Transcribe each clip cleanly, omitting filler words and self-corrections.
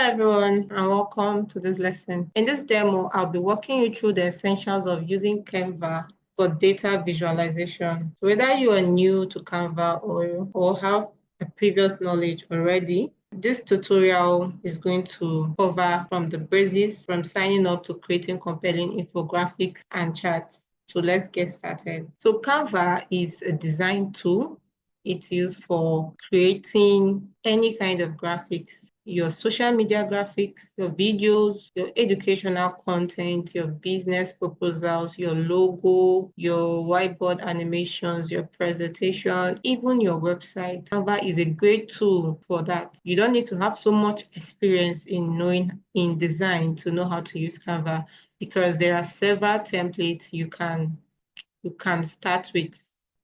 everyone, and welcome to this lesson. In this demo, I'll be walking you through the essentials of using Canva for data visualization. Whether you are new to Canva or have a previous knowledge already, this tutorial is going to cover from the basics, from signing up to creating compelling infographics and charts. So let's get started. So Canva is a design tool. It's used for creating any kind of graphics, your social media graphics, your videos, your educational content, your business proposals, your logo, your whiteboard animations, your presentation, even your website. Canva is a great tool for that. You don't need to have so much experience in design to know how to use Canva, because there are several templates you can start with.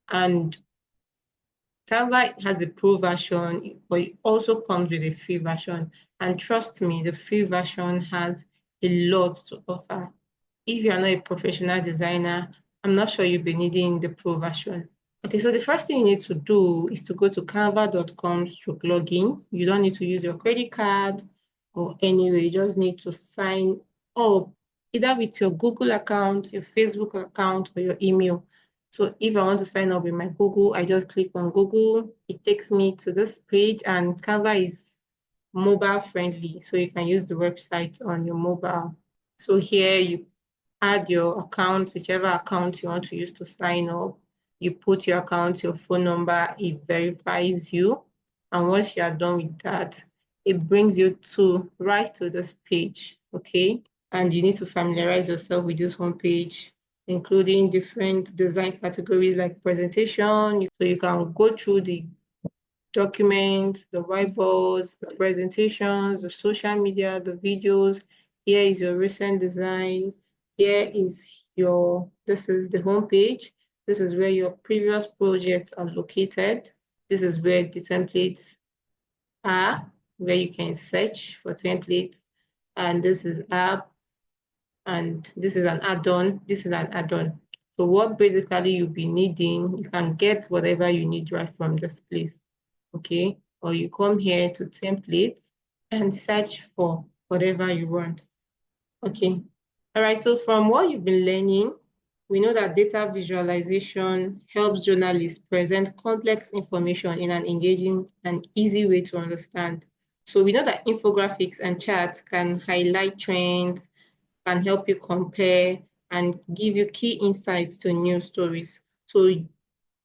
And Canva has a pro version, but it also comes with a free version. And trust me, the free version has a lot to offer. If you are not a professional designer, I'm not sure you'll be needing the pro version. Okay, so the first thing you need to do is to go to canva.com/login. You don't need to use your credit card or anyway, you just need to sign up either with your Google account, your Facebook account, or your email. So if I want to sign up with my Google, I just click on Google. It takes me to this page, and Canva is mobile friendly, so you can use the website on your mobile. So here you add your account, whichever account you want to use to sign up. You put your account, your phone number, it verifies you. And once you are done with that, it brings you right to this page, okay? And you need to familiarize yourself with this homepage, including different design categories like presentation. So you can go through the documents, the whiteboards, the presentations, the social media, the videos. Here is your recent design. Here is this is the homepage. This is where your previous projects are located. This is where the templates are, where you can search for templates. And this is app, and this is an add-on. This is an add-on. So what basically you'll be needing, you can get whatever you need right from this place, okay? Or you come here to templates and search for whatever you want, okay? All right, so from what you've been learning, we know that data visualization helps journalists present complex information in an engaging and easy way to understand. So we know that infographics and charts can highlight trends, can help you compare, and give you key insights to news stories. So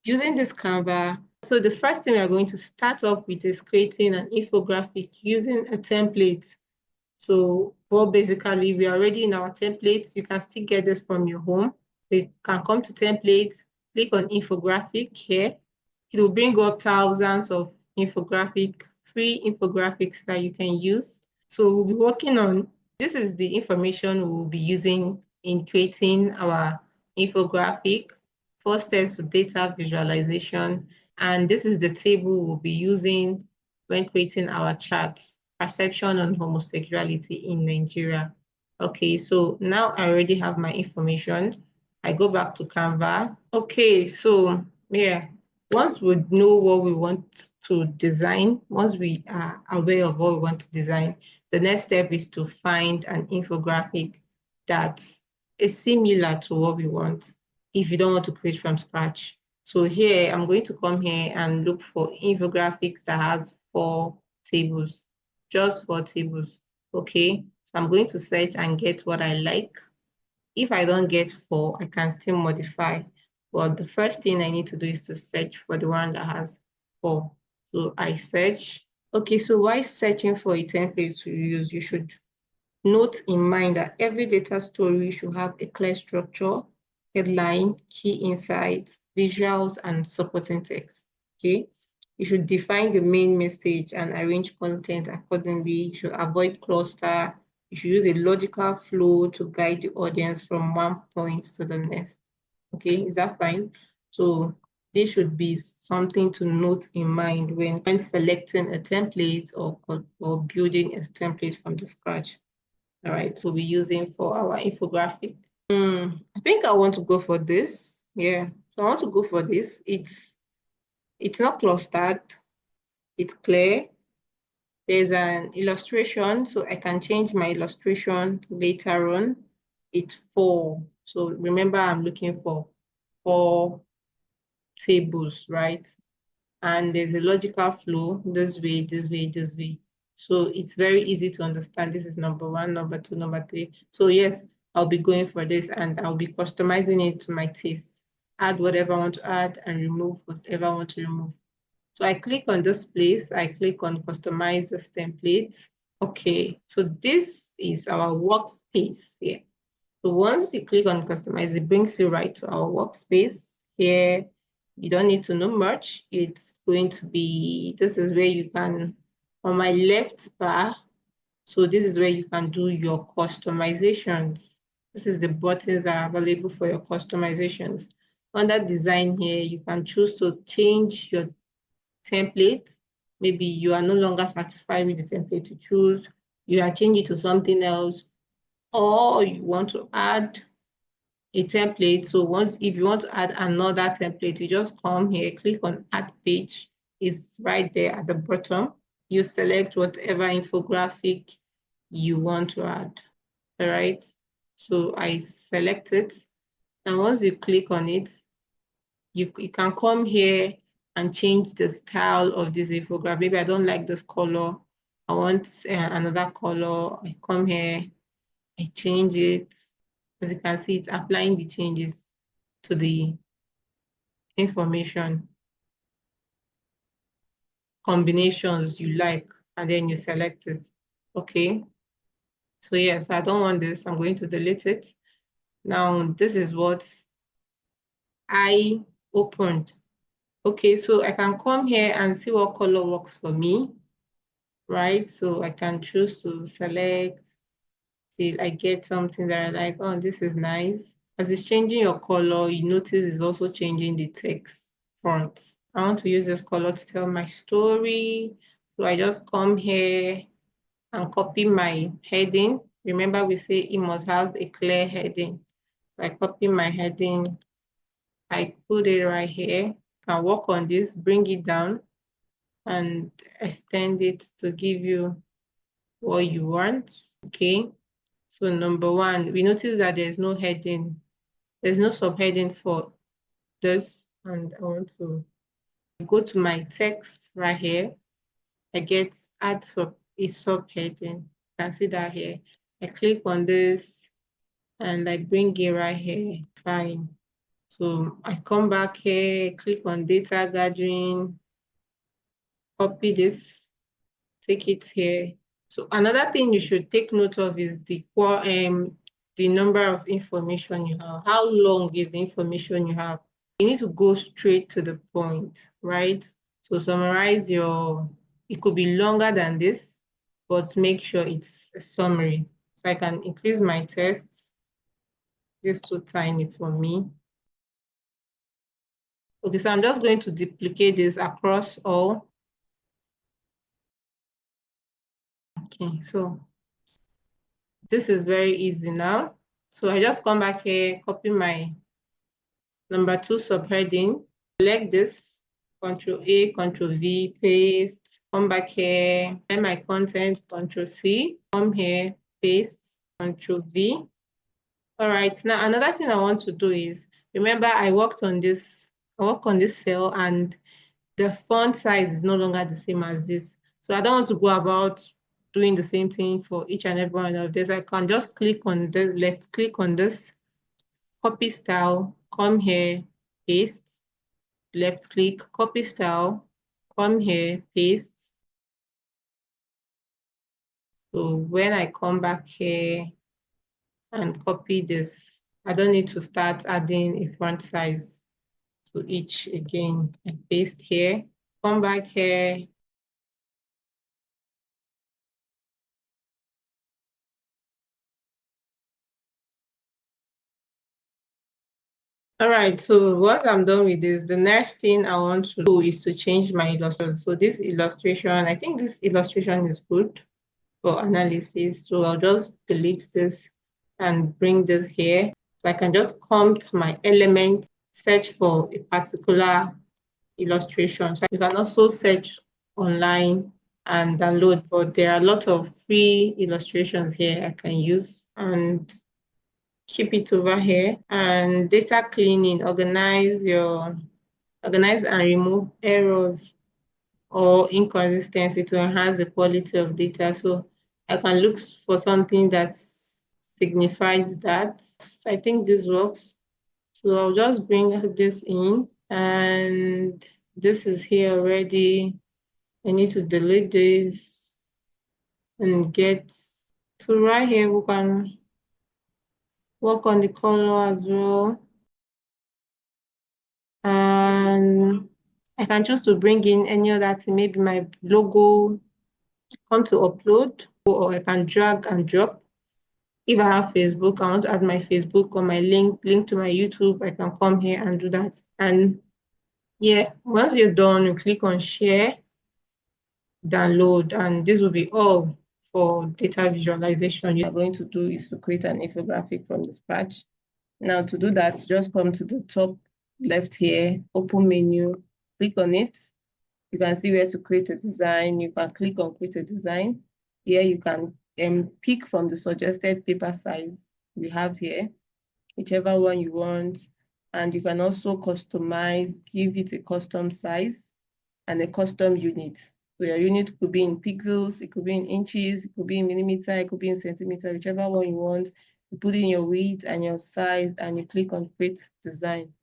using this Canva, so the first thing we are going to start off with is creating an infographic using a template. So basically we are already in our templates. You can still get this from your home. You can come to templates, click on infographic here. It will bring up thousands of free infographics that you can use. So we'll be working on, this is the information we'll be using in creating our infographic. First step to data visualization. And this is the table we'll be using when creating our charts, perception on homosexuality in Nigeria. Okay, so now I already have my information. I go back to Canva. Okay, so yeah, once we know what we want to design, once we are aware of what we want to design, the next step is to find an infographic that is similar to what we want if you don't want to create from scratch. So here, I'm going to come here and look for infographics that has 4 tables, just 4 tables, okay? So I'm going to search and get what I like. If I don't get 4, I can still modify. But the first thing I need to do is to search for the one that has 4. So I search. Okay, so while searching for a template to use, you should note in mind that every data story should have a clear structure, headline, key insights, visuals, and supporting text, okay? You should define the main message and arrange content accordingly. You should avoid cluster. You should use a logical flow to guide the audience from one point to the next, okay? Is that fine? So this should be something to note in mind when selecting a template or building a template from the scratch. All right, so we'll be using for our infographic. I think I want to go for this. Yeah, so I want to go for this. It's not clustered. It's clear. there's an illustration, so I can change my illustration later on. It's 4. So remember, I'm looking for 4 tables, right? And there's a logical flow this way, this way, this way. So it's very easy to understand. This is number 1, number 2, number 3. So yes, I'll be going for this and I'll be customizing it to my taste. Add whatever I want to add and remove whatever I want to remove. So I click on this place. I click on customize this template. Okay, so this is our workspace here. So once you click on customize, it brings you right to our workspace. Here, you don't need to know much. It's going to be, this is where you can, on my left bar, so this is where you can do your customizations. This is the buttons that are available for your customizations. Under design here, you can choose to change your template. Maybe you are no longer satisfied with the template to choose. You can change it to something else, or you want to add a template. So if you want to add another template, you just come here, click on add page. It's right there at the bottom. You select whatever infographic you want to add. All right. So I select it. And once you click on it, you can come here and change the style of this infographic. Maybe I don't like this color. I want another color. I come here, I change it. As you can see, it's applying the changes to the information combinations you like, and then you select it. Okay. So yes, I don't want this. I'm going to delete it. Now, this is what I opened. Okay, so I can come here and see what color works for me, right? So I can choose to select till I get something that I like. Oh, this is nice. As it's changing your color, you notice it's also changing the text font. I want to use this color to tell my story. So I just come here and copy my heading. Remember, we say it must have a clear heading. So I copy my heading. I put it right here. I work on this, bring it down, and extend it to give you what you want. Okay. So number 1, we notice that there's no heading. There's no subheading for this. And I want to go to my text right here. I get add a subheading. You can see that here. I click on this and I bring it right here. Fine. So I come back here, click on data gathering, copy this, take it here. So another thing you should take note of is the number of information you have. How long is the information you have? You need to go straight to the point, right? So summarize it could be longer than this, but make sure it's a summary. So I can increase my text. This is too tiny for me. Okay, so I'm just going to duplicate this across all. Okay, so this is very easy now. So I just come back here, copy my number 2 subheading, select this, Control A, Control V, paste, come back here, and my content, Control C, come here, paste, Control V. All right, now another thing I want to do is, remember I work on this cell and the font size is no longer the same as this. So I don't want to go about doing the same thing for each and every one of this. I can just click on this, left click on this, copy style, come here, paste, left click, copy style, come here, paste. So when I come back here and copy this, I don't need to start adding a font size to each again. And paste here, come back here. All right, so once I'm done with this, the next thing I want to do is to change my illustration. So this illustration, I think this illustration is good for analysis. So I'll just delete this and bring this here. So I can just come to my element, search for a particular illustration. So you can also search online and download, but there are a lot of free illustrations here I can use and keep it over here. And data cleaning, organize and remove errors or inconsistency to enhance the quality of data. So I can look for something that signifies that. I think this works. So I'll just bring this in, and this is here already. I need to delete this and get to right here. We can work on the color as well. And I can choose to bring in any other thing, maybe my logo, come to upload, or I can drag and drop. If I have Facebook, I want to add my Facebook or my link to my YouTube, I can come here and do that. And yeah, once you're done, you click on share, download, and this will be all for data visualization. You're going to do is to create an infographic from the scratch. Now to do that, just come to the top left here, open menu, click on it. You can see where to create a design. You can click on create a design. Here you can pick from the suggested paper size we have here, whichever one you want. And you can also customize, give it a custom size and a custom unit. So your unit could be in pixels, it could be in inches, it could be in millimeter, it could be in centimeter, whichever one you want. You put in your width and your size and you click on create design.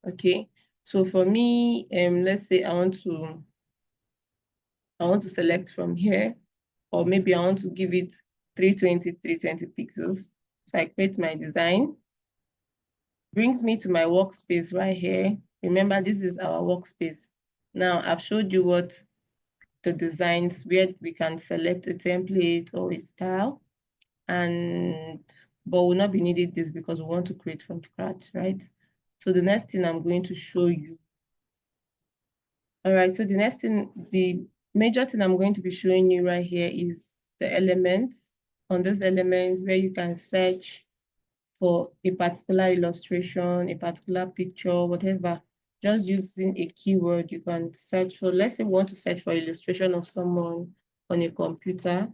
Okay. So for me, let's say I want to select from here, or maybe I want to give it 320 pixels. So I create my design. Brings me to my workspace right here. Remember, this is our workspace. Now I've showed you what the designs where we can select a template or a style, but we'll not be needing this because we want to create from scratch, right? So the next thing I'm going to show you. All right, so the major thing I'm going to be showing you right here is the elements. On those elements where you can search for a particular illustration, a particular picture, whatever, just using a keyword, you can search for, let's say we want to search for illustration of someone on a computer.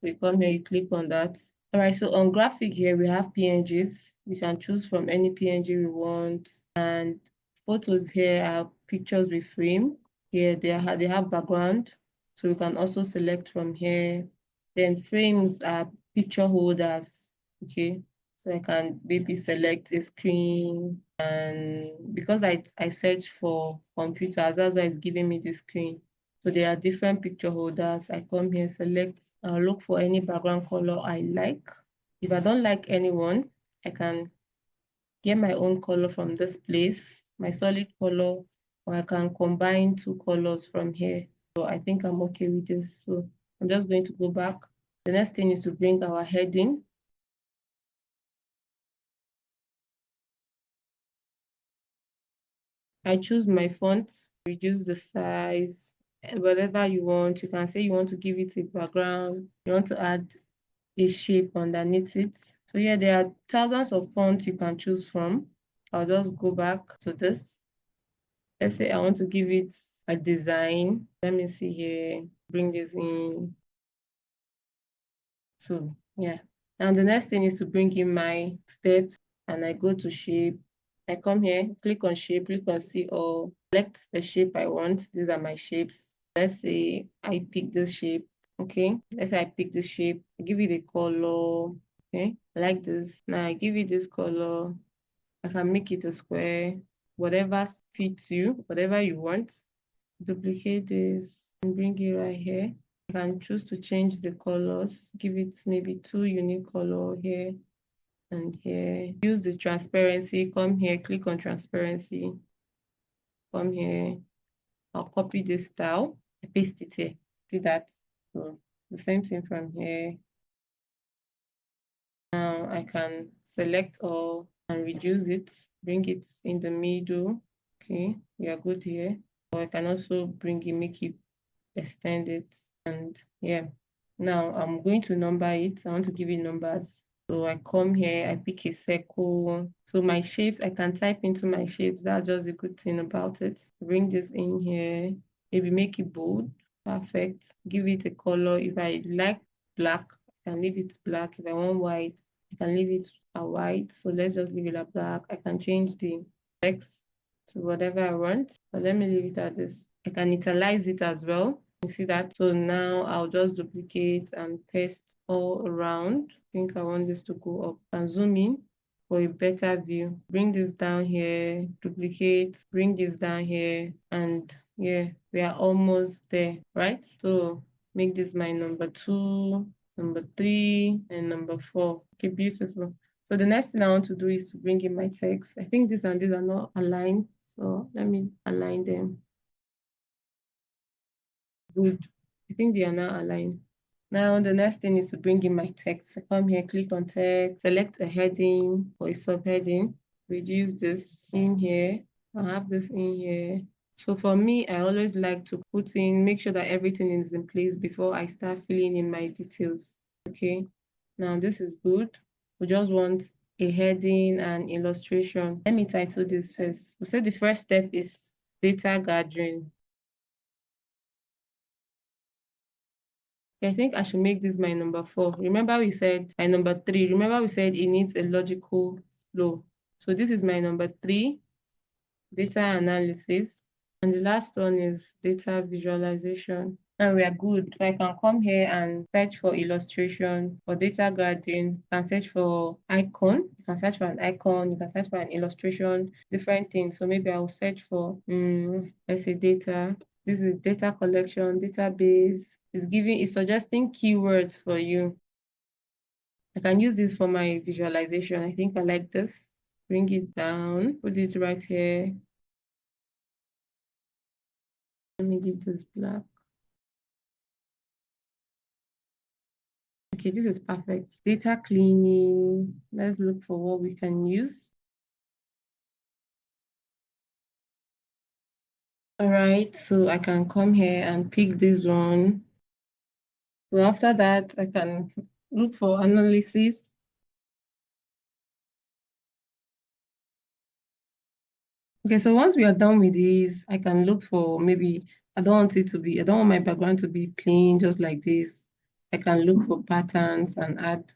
We come here, you click on that. All right, so on graphic here, we have PNGs. We can choose from any PNG we want. And photos here are pictures we frame. Here, they have background. So we can also select from here. Then frames are picture holders, okay? So I can maybe select a screen, and because I search for computers, that's why it's giving me the screen. So there are different picture holders. I come here, select, look for any background color I like. If I don't like anyone, I can get my own color from this place, my solid color, or I can combine two colors from here. So I think I'm okay with this. So I'm just going to go back. The next thing is to bring our heading. I choose my font, reduce the size, whatever you want. You can say you want to give it a background, you want to add a shape underneath it. So yeah, there are thousands of fonts you can choose from. I'll just go back to this. Let's say I want to give it a design. Let me see here, bring this in. So yeah. Now the next thing is to bring in my steps, and I go to shape. I come here, click on shape, click on see all, select the shape I want. These are my shapes. Let's say I pick this shape. Okay, let's say I pick this shape, I give it a color. Okay, I like this. Now I give it this color. I can make it a square, whatever fits you, whatever you want. Duplicate this and bring it right here. I can choose to change the colors, give it maybe two unique color here and here. Use the transparency, come here, click on transparency, come here. I'll copy this style, I paste it here. See that? So the same thing from here. Now I can select all and reduce it, bring it in the middle. Okay, we are good here. Or I can also bring it, make it, extend it, and yeah. Now I'm going to number it. I want to give it numbers. So I come here, I pick a circle. So my shapes, I can type into my shapes. That's just a good thing about it. Bring this in here, maybe make it bold. Perfect. Give it a color. If I like black, I can leave it black. If I want white, I can leave it a white. So let's just leave it a black. I can change the text to whatever I want. But let me leave it at this. I can italize it as well. You see that? So now I'll just duplicate and paste all around. I think I want this to go up and zoom in for a better view. Bring this down here, duplicate, bring this down here, and yeah, we are almost there, right? So make this my number 2, number 3, and number 4. Okay, beautiful. So the next thing I want to do is to bring in my text. I think this and these are not aligned, so let me align them. Good. I think they are now aligned. Now the next thing is to bring in my text. I come here, click on text, select a heading or a subheading, reduce this in here. I have this in here. So for me, I always like to put in, make sure that everything is in place before I start filling in my details. Okay, now this is good. We just want a heading and illustration. Let me title this first. We said the first step is data gathering. I think I should make this my number 4. Remember we said my number 3. Remember we said it needs a logical flow. So this is my number 3, data analysis. And the last one is data visualization. Now we are good. So I can come here and search for illustration, for data gathering. You can search for icon. You can search for an icon. You can search for an illustration, different things. So maybe I will search for, let's say data. This is data collection, database. It's suggesting keywords for you. I can use this for my visualization. I think I like this. Bring it down, put it right here. Let me give this black. Okay, this is perfect. Data cleaning. Let's look for what we can use. All right, so I can come here and pick this one. So after that, I can look for analysis. Okay, so once we are done with these, I can look for maybe, I don't want my background to be plain, just like this. I can look for patterns and add.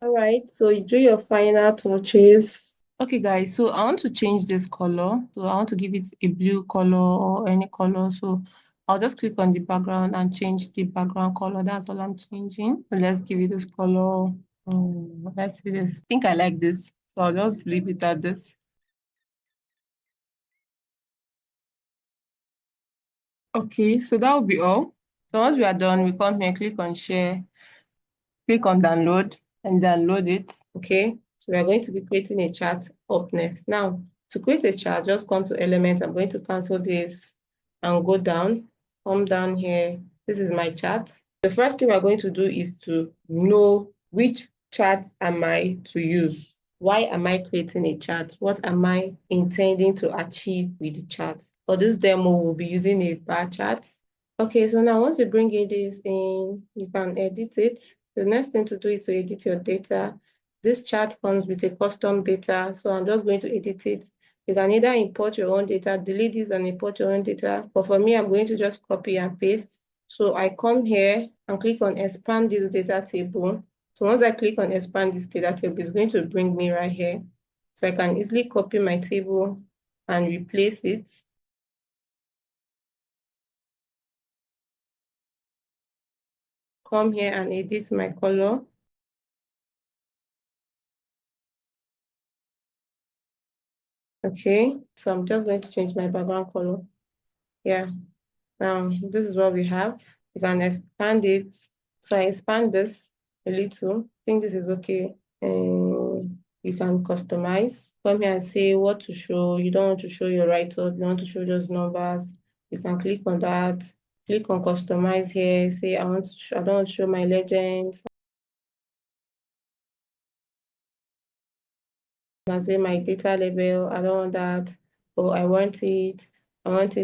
All right, so you do your final touches. Okay, guys, so I want to change this color. So I want to give it a blue color or any color. So I'll just click on the background and change the background color. That's all I'm changing. So let's give it this color. Let's see this. I think I like this. So I'll just leave it at this. Okay, so that will be all. So once we are done, we come here, click on share, click on download and download it. Okay, so we are going to be creating a chart up next. Now, to create a chart, just come to element. I'm going to cancel this and go down, come down here. This is my chart. The first thing we're going to do is to know which chart am I to use. Why am I creating a chart? What am I intending to achieve with the chart? For this demo, we'll be using a bar chart. Okay, so now once you bring in this in, you can edit it. The next thing to do is to edit your data. This chart comes with a custom data, so I'm just going to edit it. You can either import your own data, delete this and import your own data. But for me, I'm going to just copy and paste. So I come here and click on expand this data table. So once I click on expand this data table, it's going to bring me right here. So I can easily copy my table and replace it. Come here and edit my color. Okay, so I'm just going to change my background color. Yeah, now this is what we have. You can expand it. So I expand this a little. I think this is okay. And you can customize. Come here and say what to show. You don't want to show your write-up. You want to show just numbers. You can click on that. Click on customize here. Say I don't want to show my legend. I say my data label, I don't want that. Oh, I want it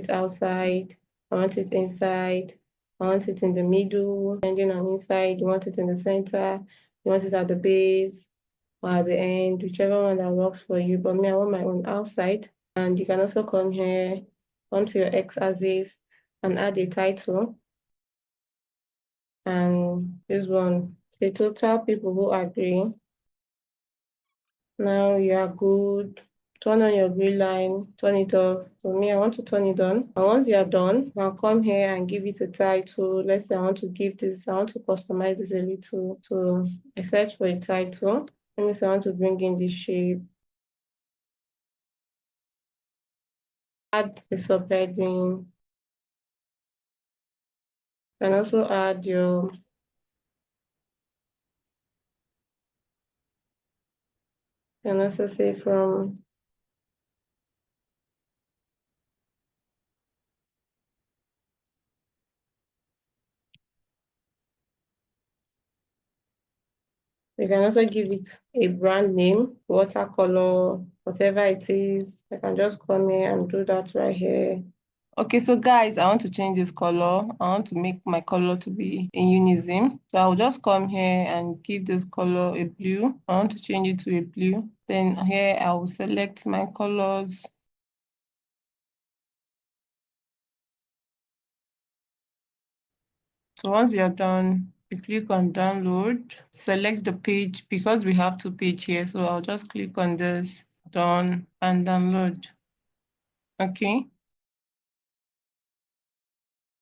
outside, I want it inside, I want it in the middle, depending on inside, you want it in the center, you want it at the base or at the end, whichever one that works for you. But me, I want my own outside. And you can also come here, come to your x-axis, and add a title. And this one, say total people who agree. Now you are good. Turn on your green line, turn it off. For me, I want to turn it on. And once you are done, now come here and give it a title. Let's say I want to customize this a little. So I search for a title. Let me say I want to bring in this shape. Add a subheading. And also add your and also say from you can also give it a brand name, watercolor, whatever it is. I can just come here and do that right here. Okay, so guys, I want to change this color. I want to make my color to be in unison. So I'll just come here and give this color a blue. I want to change it to a blue. Then here I will select my colors. So once you're done, you click on download, select the page because we have two pages here. So I'll just click on this, done, and download. Okay.